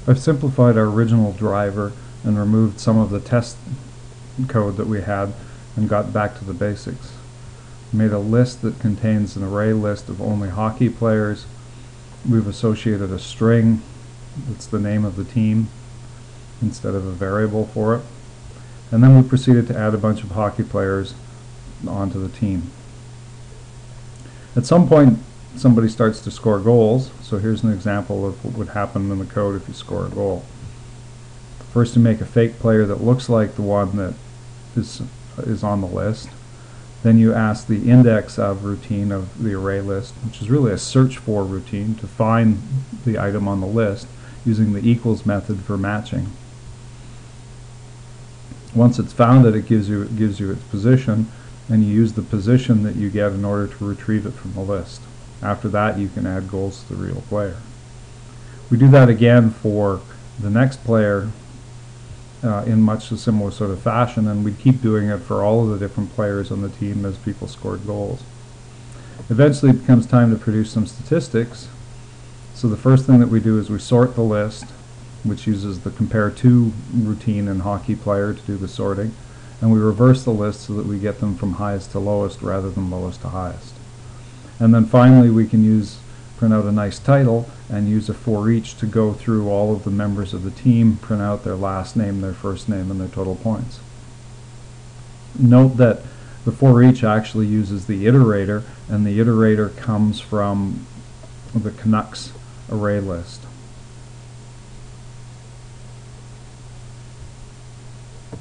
I've simplified our original driver and removed some of the test code that we had and got back to the basics. Made a list that contains an array list of only hockey players. We've associated a string that's the name of the team instead of a variable for it. And then we proceeded to add a bunch of hockey players onto the team. At some point, somebody starts to score goals, so here's an example of what would happen in the code if you score a goal. First, you make a fake player that looks like the one that is on the list. Then you ask the index of routine of the array list, which is really a search for routine, to find the item on the list using the equals method for matching. Once it's found it, it gives you its position, and you use the position that you get in order to retrieve it from the list. After that, you can add goals to the real player. We do that again for the next player in much a similar sort of fashion, and we'd keep doing it for all of the different players on the team as people scored goals. Eventually it becomes time to produce some statistics, so the first thing that we do is we sort the list, which uses the compare to routine in hockey player to do the sorting, and we reverse the list so that we get them from highest to lowest rather than lowest to highest. And then finally we can print out a nice title and use a for each to go through all of the members of the team, print out their last name, their first name, and their total points. Note that the for each actually uses the iterator, and the iterator comes from the Canucks array list.